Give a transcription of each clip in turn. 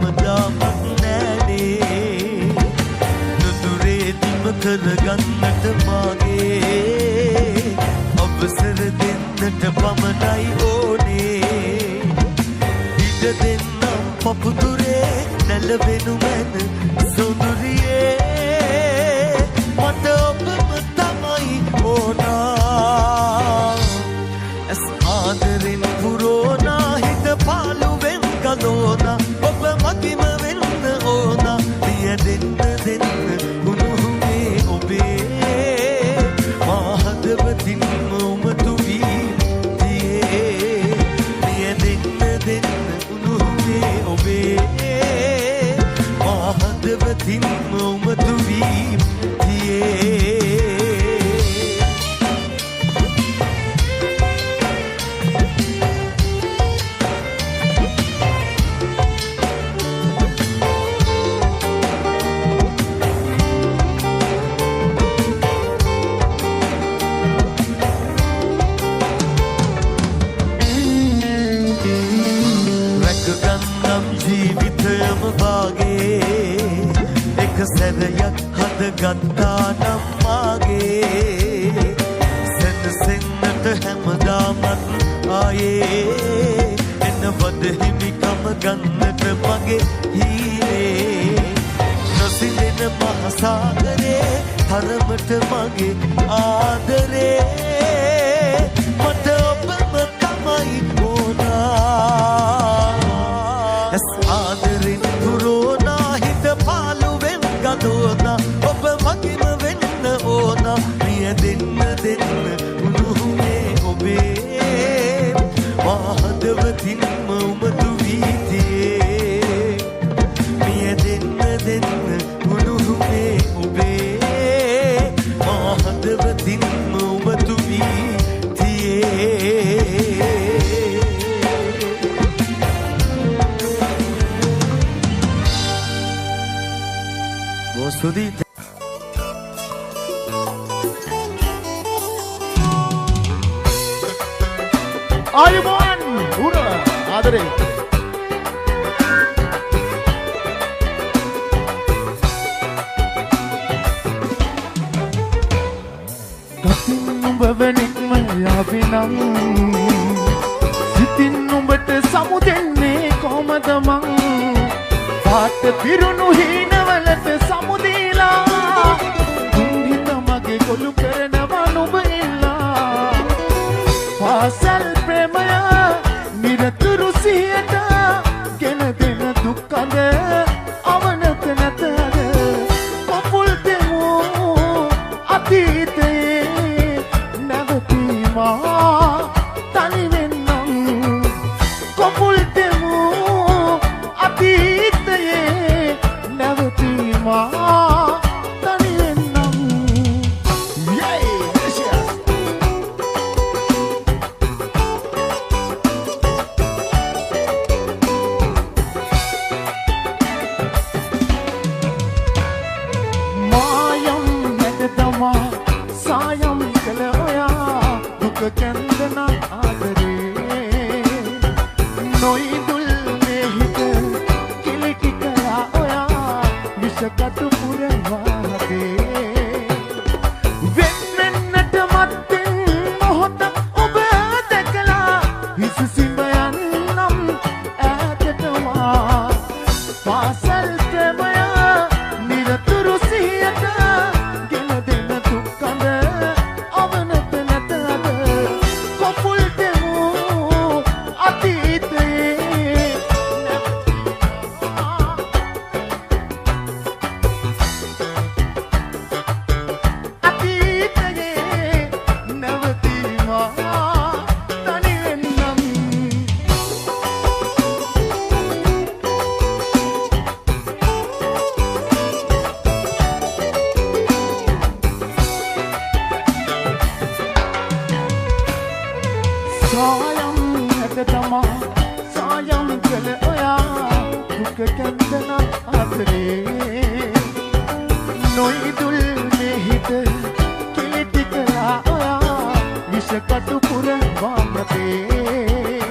හැමදාම නෑනේ නුදුරේ දිම කරගන්නට මාගේ අවසර දෙන්නට පමණයි ඕනේ ඉඩ දෙන්නම් පපුදුරේ නැලවෙනු මැන සොඳුරියේ මට ඔබම තමයි ඕනා ඇස් ආදරෙන් පුරෝනා හිත පාළුවෙන් ගලෝනා ඔබ මගිම වෙන්න ඕනා දිය දෙන්න උණුහුමේ ඔබේ මා හදවතින් උමතු වී දියේ දිය දෙන්න උණුහුමේ ඔබේ මා හදවතින් උමතු වී දියේ ජීවිතයම වාගේ එක සැරයක් හදගත්තා නම් මාගේ සැනසෙන්නට හැමදාමත් ආයේ එනවද හිමිකම ගන්නට මගේ හීනේ නොසිලෙන මහසාගරේ තරමට මගේ ආදරේ මට ඔබම තමයි ඕනා ඇස් ආදරෙන් පුරෝනා හිත පාළුවෙන් ගලෝනා ඔබ මගිම වෙන්න ඕනා ප්‍රිය දෙන්න උණුහුමේ ඔබේ මා හදවතින්ම උමතු වී තියේ ප්‍රිය දෙන්න උණුහුමේ ඔබේ මා හදවතින්ම උමතු වී තියේ ස්තුතියි ආයුබෝවන් උර ආදරේ ගතින් නුඹ වෙනික්ම යාවිනම් සිතින් නුඹට සමුදෙන්නේ කොහමද මං පාට පිරුණු හීනවලට සමුදීලා දුන්හිත මගේ කොළු කරනවා නුඹ ඉල්ලා පාසල් ප්‍රේමය නිරතුරු සිහියට ගෙන දෙන දුක්කඳ අවනත නැතද පොපුල් දෙමෝ අතීතයේ නැවතීමා තනිවෙන්නම් කොපුල් දෙමෝ අතීතයේ නැවතීමා තනිවෙන්නම් මායම් නැගතමා සායම් කළ ඔයා දුක කැන්දන ආදරේ නොයිදුල් මේ හිත කිලිටි කළා ඔයා විෂකටු පුරවා හදේ වෙන්වෙන්නට මත්තෙන් මොහොත ඔබ දැකලා විසසිම යන්නම් ඈතටවා පාසල් ප්‍රේමය නිරතුරු සිහියට ගෙන දෙන දුක්කඳ අවනත නැතද කොපුල් දෙමෝ අතීතයේ නැවතීමා තනිවෙන්නම් සායම් නැගතමා සායම් කළ ඔයා දුක කැන්දන ආදරේ නොයිදුල් මේ හිත කිලිටි කළා ඔයා විෂකටු පුරවා මතේ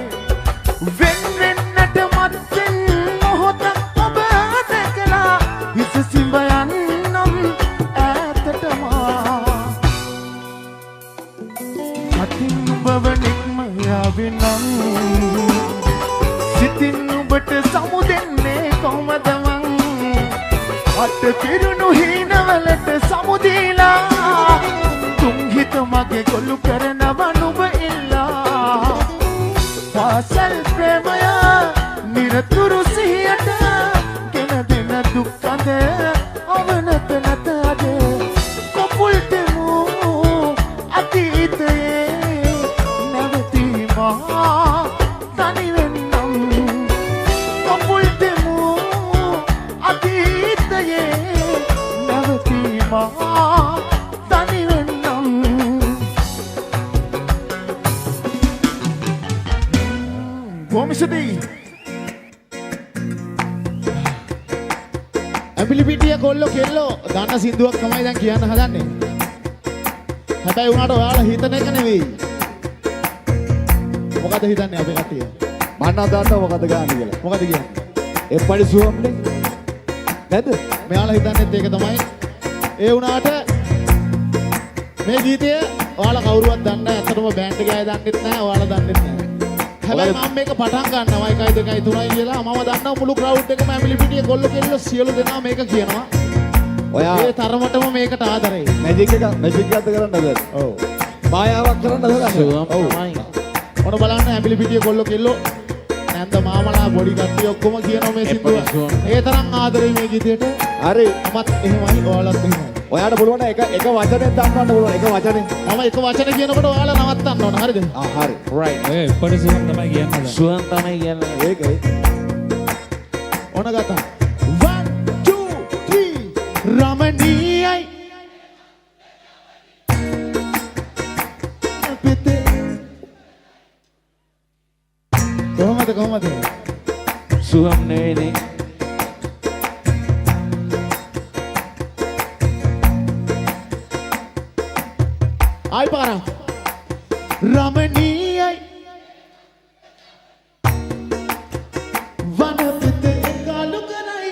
වෙන්වෙන්නට මත්තෙන් මොහොත ඔබ අට පිරුණු හීනවලට සමුදීලා තුන් හිත මගේ ගොළු කරනව නුඹ ඉල්ලා පාසල් ප්‍රේමය නිරතුරු සිහියට ගෙන දෙන දුක් කඳ අවනත නැත අද කොපුල් දෙමු අතීතයේ නැවතීමා තනි වෙන්නම් කොපුල් දෙමු අතීතයේ නැවතීමා තනි වෙන්නම් කොමිසදී ඇඹිලි පිටිය කොල්ලෝ කෙල්ලෝ දන්න සින්දුවක් තමයි දැන් කියන්න හදන්නේ. හැබැයි උනාට ඔයාලා හිතන එක නෙවෙයි. මොකද හිතන්නේ අපේ කට්ටිය? මම නම් දන්නවා මොකද ගන්න කියලා. මොකද කියන්නේ? එප්පඩි සුවම්නේ. නැද්ද? මෙයාලා හිතන්නේත් ඒක තමයි. ඒ උනාට මේ ගීතය ඔයාලා කවුරුවත් දන්නේ නැහැ. ඇත්තටම බෑන්ඩ් එක අය දන්නෙත් නැහැ. ඔයාලා දන්නෙත් නැහැ. හැබැයි මම මේක පටන් ගන්නවා 1 2 3 කියලා. මම දන්නවා මුළු ක්‍රවුඩ් එකම ඇඹිලි පිටිය කොල්ලෝ කෙල්ලෝ සියලු දෙනා මේක කියනවා. ඔයා ඒ තරමටම මේකට ආදරේ. මැජික් එකක්ද කරන්නද? ඔව්. මායාවක් කරන්නද හදන්නේ? ඔව්. ඔන්න බලන්න ඇඹිලි පිටිය කොල්ලෝ කෙල්ලෝ නැන්ද මාමලා බොඩි කට්ටිය ඔක්කොම කියනවා මේ සින්දුව. ඒ තරම් ආදරේ මේ ගීතයට. හරි. මමත් එහෙමයි ඔයාලත් එහෙමයි. ඔයාට පුළුවන් එක වචනෙන් දන්වන්න පුළුවන් එක වචනේ. මම එක වචන කියනකොට ඔයාලා නවත්තන්න ඕන. හරිද? හරි. රයිට්. ඒ පොඩි සුවම් තමයි කියන්නේ. සුවම් තමයි කියන්නේ. ඒකයි. ඕන ගත්තා. 1 2 3 රමණීයයි. පිටේ. කොහමද? සුවම් නෙවෙයිනේ. ආයි පාරක්. රමණීයයි. වනපිතේ කාලු කරයි.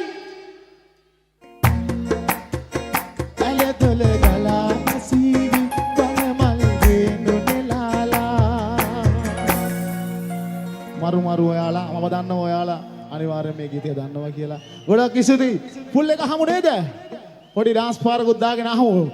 අලතොල ගලා සීවි බල මල් නෙලාලා. මරු ඔයාලා මම දන්නවා ඔයාලා අනිවාර්යෙන් මේ ගීතය දන්නවා කියලා. ගොඩක් ස්තුතියි. ෆුල් එක හමු නේද? පොඩි ඩාන්ස් පාරකුත් දාගෙන අහමු.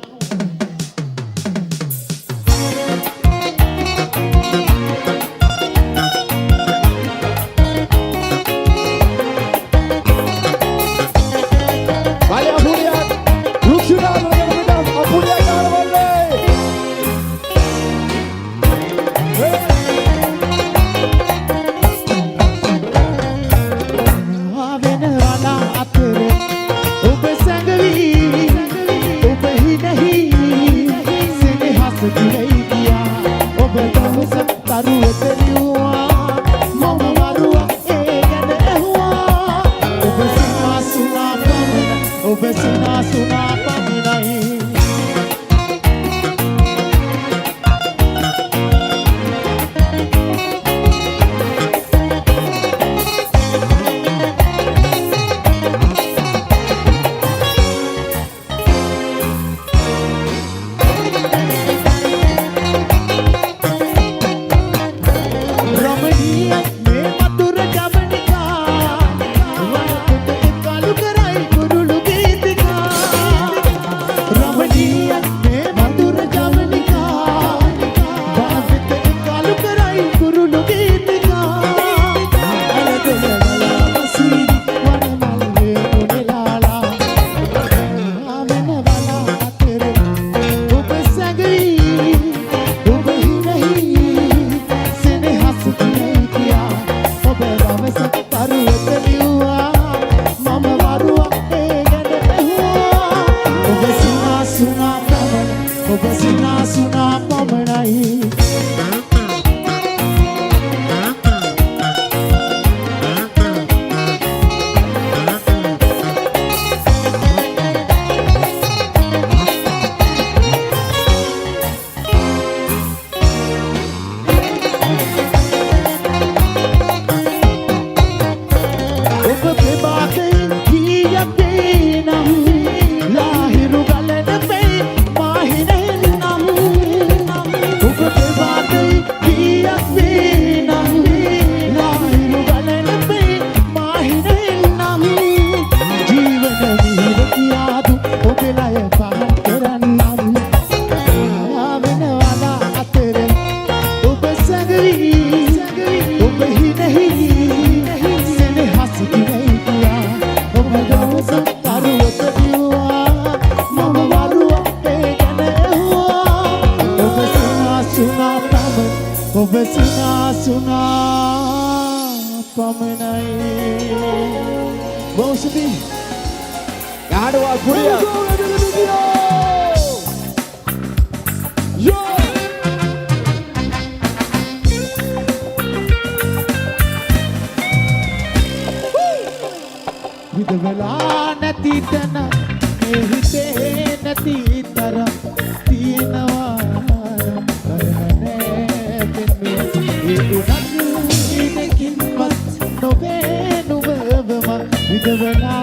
ගහනවා කුඩියා. විදවලා නැති තැන මේ හිතේ නැති තරම් තියෙනවා කරන්නේ පෙන්වන්නේ ඒ උනත් ඉනකින්වත් නොවේ නුඹවම විදවලා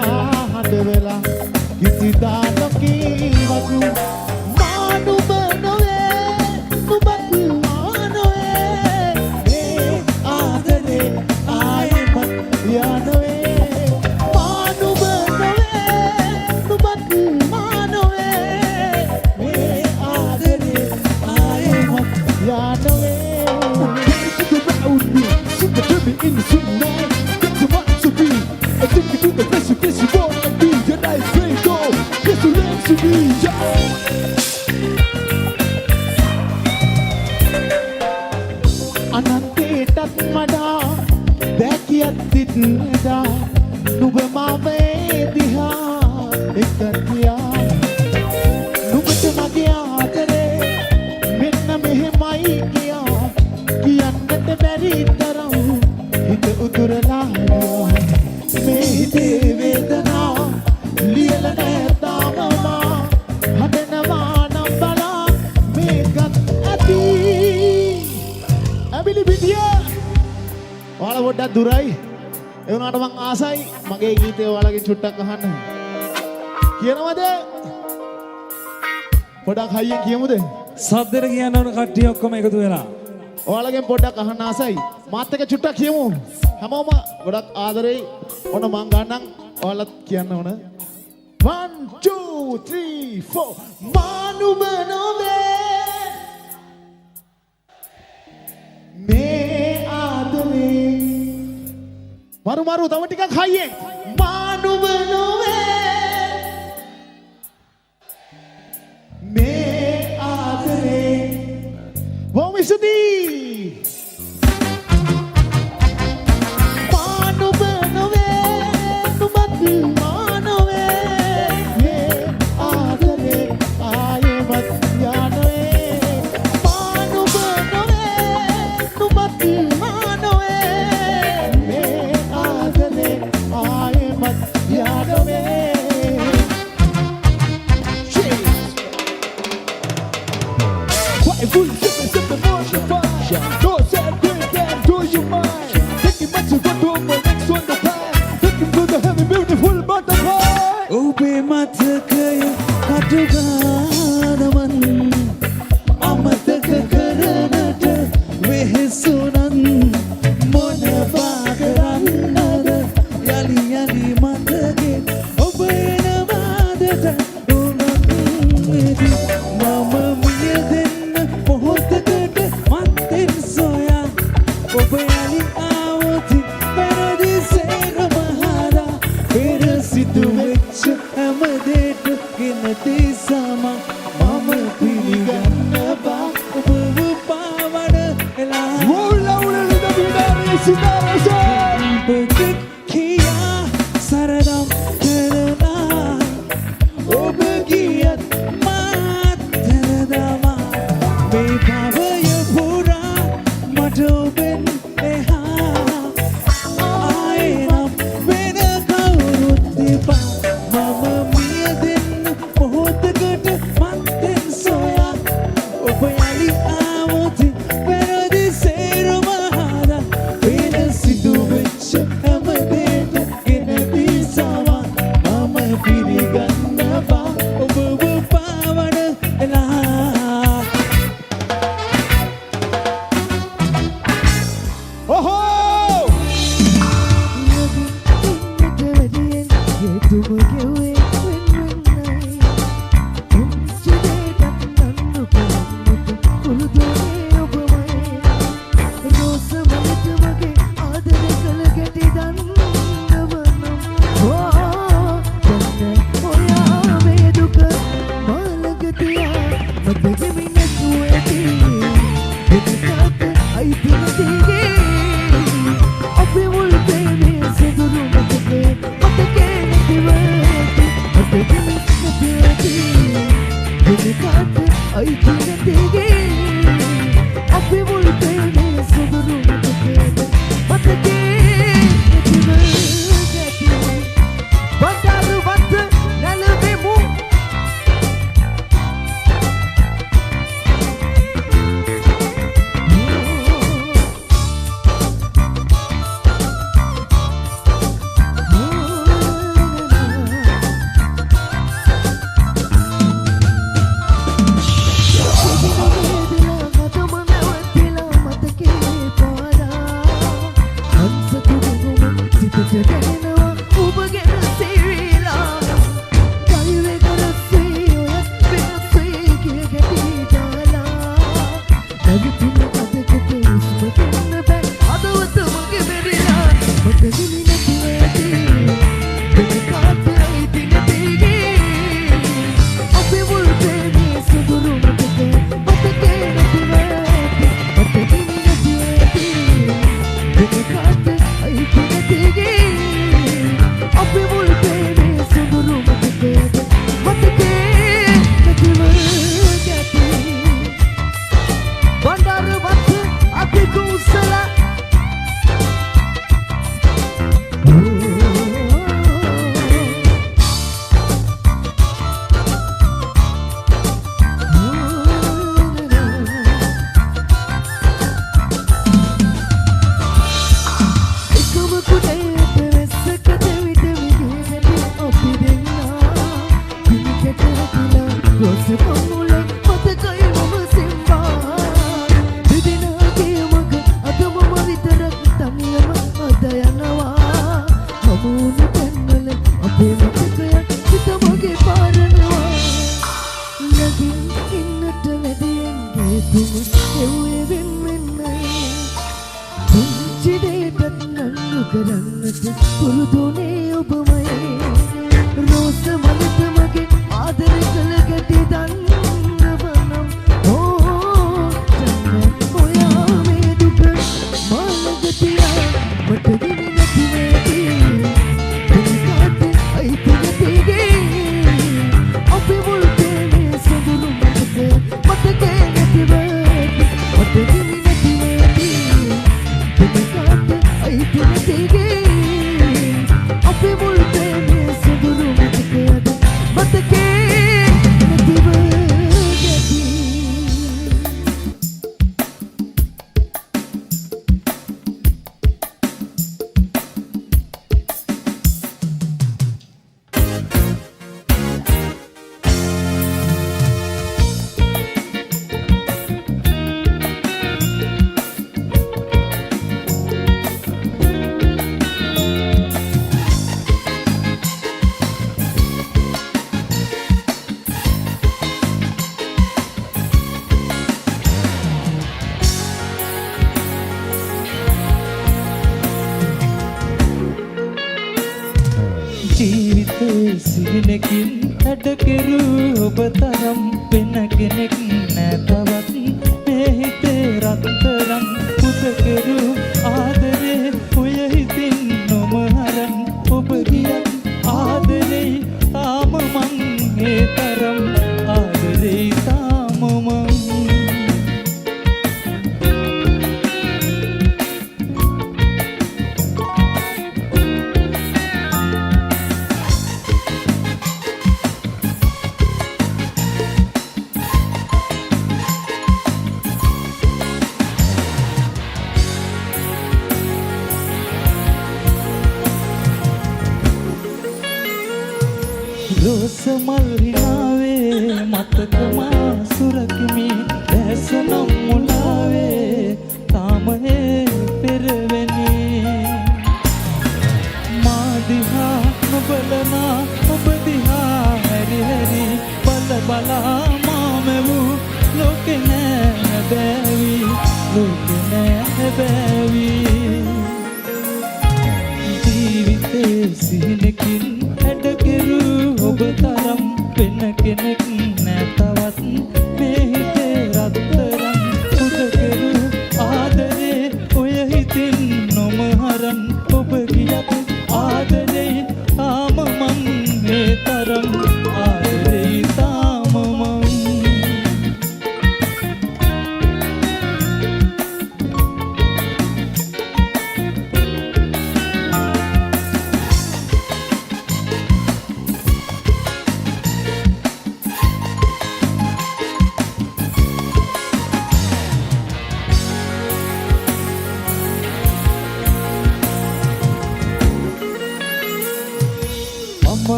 හඬවලා කිසිදා නොකීවත් මා නුඹ නොවේ නුඹත් මා නොවේ මේ ආදරේ ආයෙමත් යනවේ In the tonight, get to my to be. I think you do the best you guess you wanna be. Your nice friend, go. Guess you learn to be. අනන්තයටත් වඩා දැකියත් දිත්නදා නුඹ මාවේ දිහා එකතියා නුඹට මගේ ආදරේ මෙන්න මෙහෙමයි කියා කියන්නට බැරි තරම් හිත උතුරලා මේ හිතේ වේදනා ලියල නෑ තාම මා හදනවා නම් බලා මේකත් ඇති ඇබිලි පිටිය ඔයාලා පොඩ්ඩක් දුරයි ඒ වුණාට මං ආසයි මගේ ගීතය ඔයාලගෙන් චුට්ටක් අහන්න කියනවද පොඩ්ඩක් හයියෙන් කියමුද සද්දෙට කියන්න ඕන කට්ටිය ඔක්කොම එකතු වෙලා ඔයාලගෙන් පොඩ්ඩක් අහන්න ආසයි මාත් එක්ක චුට්ටක් කියමු හැමෝම ගොඩක් ආදරෙයි ඔන්න මං ගන්නම් ඔයාලත් කියන්න ඕන 1 2 3 4 මානුම නොවේ මේ ආදරේ මරු තව ටිකක් හයියෙන් මානුම නොවේ මේ ආදරේ බොහොම ස්තුතියි මානුම නොවේ නුඹත් මා නොවේ මේ ආදරේ ආයෙමත් යනවේ මානුම නොවේ නුඹත් මා නොවේ මේ ආදරේ ආයෙමත් යනවේ Full sipping on the fire. No sad quick and do you mind? Thinking much of what over next one the time. Thinking through the heavy beautiful butterfly. ඔබේ මතකය කටුගානවන් අමතක කරනට වෙහෙසුනන් මොනවා කරන්නද යලි යලි මතකේ ඔබ එනවාදට උනත් මෙදි මම මියදෙන්න මොහොතකට මත්තෙන් සොයා ඔබ යලි ආවොතින් පෙරදි සේරම හදා පෙර සිදුවෙච්ච හැම දේට ගෙනති සම මම පිළිගන්නවා ඔබව පාවඩ එලා Roll out in the binary scenario. ඔබ කියා සරදම් කරනා ඔබ ගියත් මාත් දරදමා මේ භවය පුරා මට ඔබෙන් එහා ආයෙනම් වෙන කවුරුත් එපා මම මියදෙන්න මොහොතකට මත්තෙන් සොයා ඔබ යලි ආවොතින් පෙරදි සේරම හදා වෙන සිදුවෙච්ච හැම දේට ගෙනදී සවා මම පිළිගන්නවා ඔබව පාවඩ එලා Oh! I'll be නැති වෙනකට අයිති නැතිගේ අපි මුල් පේනේ සුදුරු මතකේද මතකේ නැතිව ගැති වඩාරුවත් නැලවෙමු සිහිනකින් ඇඩකෙරු ඔබ තරම් වෙන කෙනෙක් නැතවත් මේ හිතේ රත්තරන් පුතකෙරු ආදරේ ඔය හිතින් නොමහරන් ඔබ ගියත් ආදරේ තාම මං ඒ තරම් ආදරේ තාම මං රෝසමල් රිනාවේ මතකමා සුරකිමි දැසනම් මුලාවේ තාමයේ පෙරවෙනේ මාදිහා නොබලනා ඔබ දිහා හැරි හැරි බල බලා මාමෙවූ ලෝකෙ නෑ බෑවි ලෝකෙ නෑ බෑවි ජීවිතේ සිහිනකින් ඇඩකෙරු ඔබ තරම් වෙන කෙනෙක් නැතවත් මේ හිතේ රත්තරන් පුතකෙරු ආදරේ ඔය හිතින් නොමහරන් ඔබ ගියත් ආදරේ තාම මං මේ තරම් ආදරේ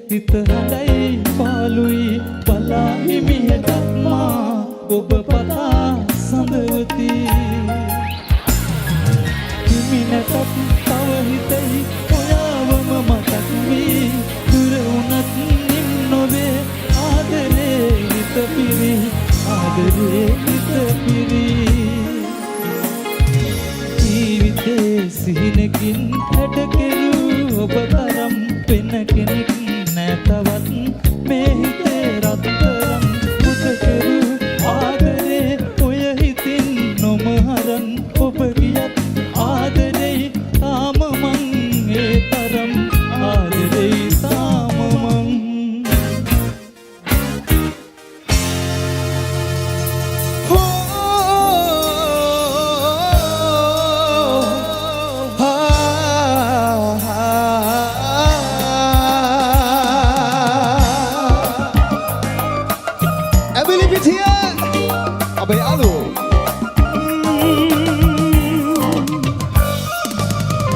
හිත හඬයි පාළුයි බලා හිමියටත් මා ඔබ පතා සඳවති හිමි නැතත් තව හිතෙහි ඔයාවම මතක් වී දුර වුණත් නිම් නොවේ ආදරේ හිත පිරි ආදරේ හිත පිරි ජීවිතේ සිහිනකින් හැඩකෙරු ඔබ තරම් වෙන කෙනෙක් නෑ තවත් මේ හිතේ රත්තරන් පුතකෙරු ආදරේ ඔය හිතින් නොමහරන් ඔබ ගියත් ආදරේ තාම මං ඒ තරම් ආදරේ තාම මං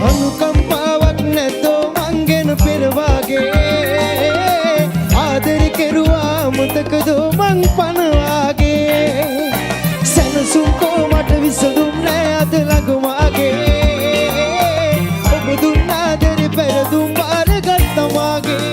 අනුකම්පාවක් නැතෝ මංගෙන පෙරවාගේ ආදර කෙරුවා මුතකදෝ මං පනවාගේ සැනසුම්කෝ මට විසඳුම් නෑ අද ළඟමාගේ ඔබ දුන්න ආදරේ පෙරදුම් බාරගත්තමාගේ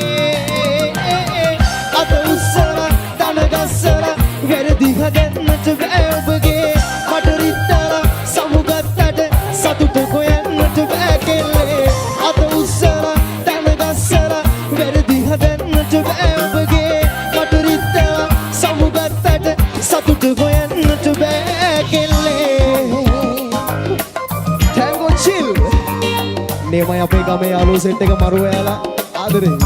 අත උස්සලා දන ගස්සලා වැරදි හදන්නට බෑ ඔබගේ මට රිත්තලා සමුගත්තට සතුට හොයන්නට බෑ කෙල්ලේ අත උස්සලා දන ගස්සලා වැරදි හදන්නට බෑ ඔබගේ මට රිත්තලා සමුගත්තට සතුට හොයන්නට බෑ කෙල්ලේ ටැංගෝ චිල් නේ අපේ ගමේ යාළුවෝ සෙට් එක මරුව යාලා ආදරේ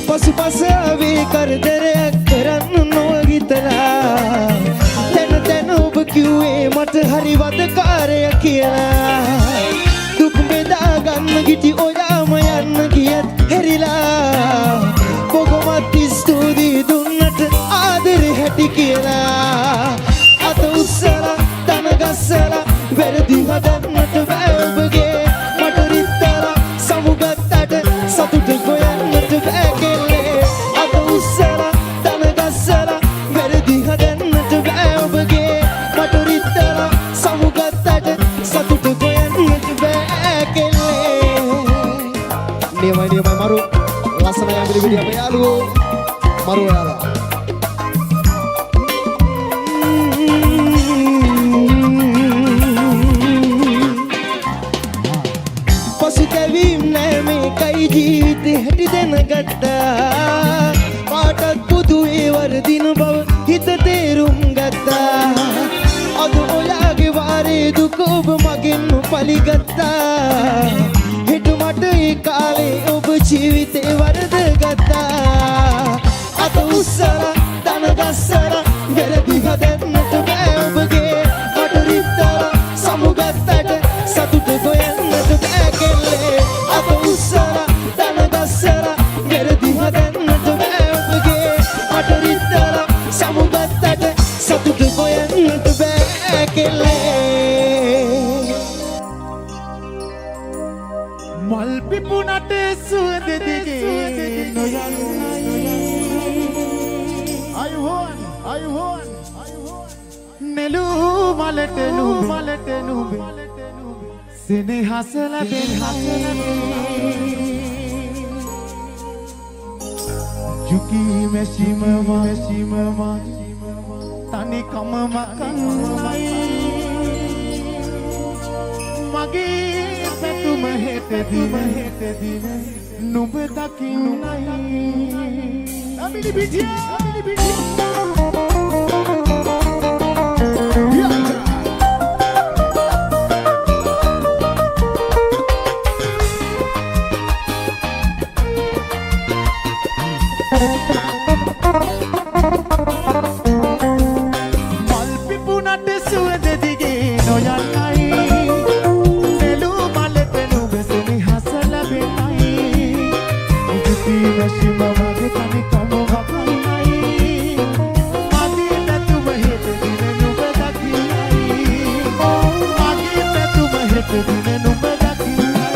පසුපසාවේ කරදරයක් කරන්න නොගිතලා තැන තැන ඔබ කිව්වේ මට හරි වදකාරය කියලා දුක් බෙදා ගන්න ගිටි ඔයාම යන්න ගියත් හැරිලා කොහොමත් ස්තුතියි දුන්නට ආදරේ හැටි කියලා අත උස්සලා දන ගස්සලා වැරදි හදන්නට බෑ ඔබගේ මට රිත්තලා සමුගත්තට සතුට හොයන්නට බෑ කෙල්ලේ අත උස්සලා දන ගස්සලා වැරදි හදන්නට බෑ ඔබගේ මට රිත්තලා සමුගත්තට සතුට හොයන්නට බෑ කෙල්ලේ නියමයි මරු ලස්සන යම්බිලි විදිය අපේ යාළුවෝ මරු යාලා පසුතැවීම් නෑ මේකයි ජීවිතේ හැටි දැනගත්තා පාටත් පුදුවේ වරදින බව හිත තේරුම් ගත්තා අද ඔයාගේ වාරේ දුක ඔබ මගෙන් පලිගත්තා හිට මට ඒ කාලේ ඔබ ජීවිතේ වරද ගත්තා අත උස්සලා දන ගස්සලා වැරදි හදන්නට බෑ ඔබගේ මට රිත්තලා සමුගත්තට සතුට හොයන්නට බෑ කෙල්ලේ අත උස්සලා දන ගස්සලා වැරදි හදන්නට බෑ ඔබගේ මට රිත්තලා සමුගත්තට සතුට හොයන්නට බෑ කෙල්ලේ මල් පිපුණට සුවඳ දිගේ නොයන්නයි අයුහොන් නෙළූ මලට නුඹේ සෙනෙහස ලැබෙන්නේ යුකී මැෂිමම තනිකම මකන්නයි මගේ පැතුම හෙටදින නුඹ දකින්නයි අමිලි පිටිය මල් පිපුණට සුවඳ දිගේ නොයන්නයි නෙළූ මලට නුඹ සෙනෙහස ලැබෙන්නයි යුකී මැෂිම මගේ තනිකම වකන්නයි මගේ පැතුම හෙටදින නුඹ දකින්නයි මගේ දින නුඹ දකින්නයි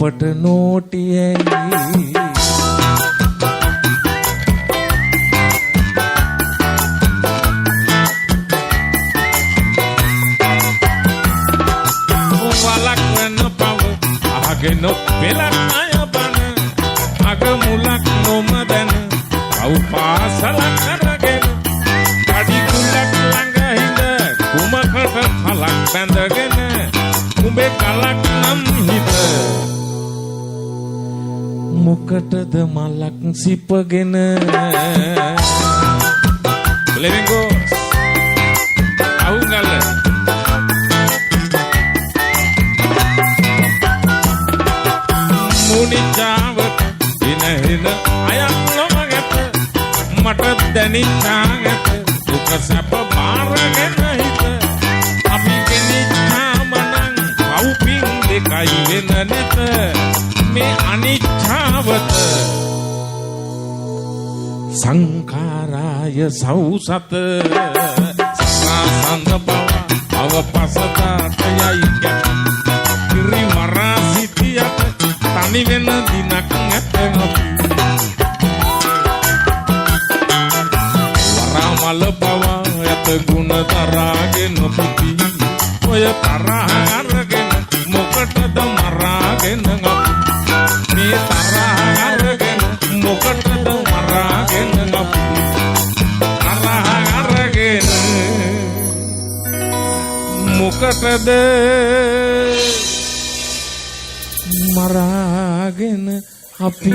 අපට නෝටියයි වලක් වෙන පව අහගෙන පෙලක් අය බන අග මුලක් නොමදන කව් පාසලක් කරගෙන කඩි කුලක් ළඟ හිඳ කුමකට පලක් බැඳගෙන උඹේ කලක් නම් හිත මොකටද මලක් සිපගෙන ලෙවිංගෝ අවුගල මුනිචාවත් දිනහින අයක් නොමගත මට දැනිච්චාගත දුක සැප බාරගෙන හිත අපි ගෙනිච්චාමනං පව්පින් දෙකයි වෙන නැත මේ අනිච්ඡාවත සංඛාරාය සෞසත සසඳ බව අවපසතාටයයි කිරි මරා සිටියට තනි වෙන දිනක් නැත වරාමල බව යත ගුණ තරාගෙන පුති ඔය තරහ අරගෙන මොකටද මරාගෙන අපි මේ තරහ අරගෙන මොකටද මරාගෙන අපි තරහ අරගෙන මොකටද මරාගෙන අපි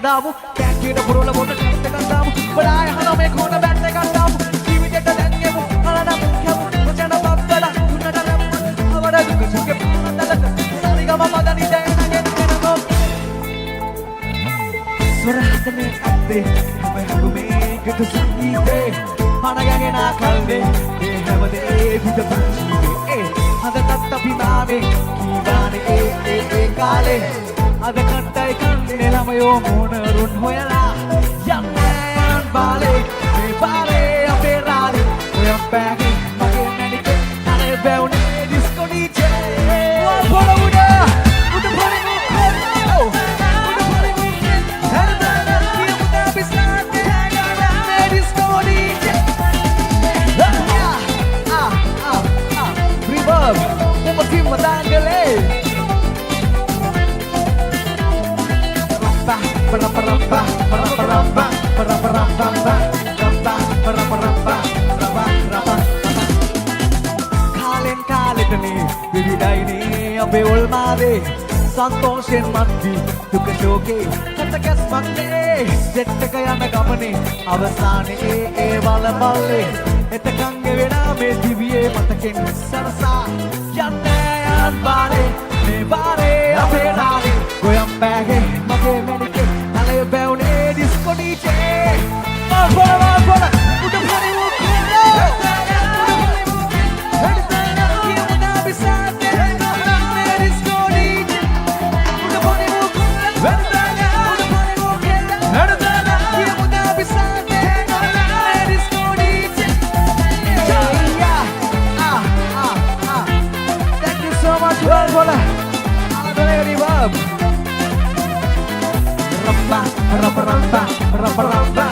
දාමු කැක්කියට පුරවල බොන්න ටෙස්ට් එකක් දාමු බලාය හන මේ කොන බැට් එකක් දාමු ජීවිතේට ජීවිතේ හනගගෙන කල්නේ ඒ හැමදේ පිටපත් ජීවේ අදටත් අපි නාවේ කීවානේ ඒ කාලේ අද කට්ටයි කන්නේ ළමයෝ මොනරුන් හොයලා යන්නේ බාලේ මේ බාලේ අපේ රාලේ ඔය පැගේ මගේ නැණිකේ අනේ බැවුනේ ඩිස්කෝ ඩීජේ පොළ උඩ පොළේ උඩ පොළේ හරදා කියමුද අපි ස්නාත් හැංගලා disco DJ Reverb uma timma dangale කාලෙන් කාලෙටනේ විවිධයිනේ අපේ ඔල්මාවේ සන්තෝෂෙන් මත්වී දුක ශෝකේ කටකැස්මක් නේ සෙට් එක යන ගමනේ අවසානයේ ඒ වලබල්ලේ එතකන් ගෙවෙනා මේ දිවියේ මතකෙන් සරසා යන්නේ යන් බාරේ මේ බාරේ අපේ රාලේ ගොයම් බෑගේ මගේ මැනිකේ නලේ බැවුනේ ඩිස්කෝ ඩීජේ පොළ උඩ පොළේ Rampa, rampa, rampa, rampa, rampa.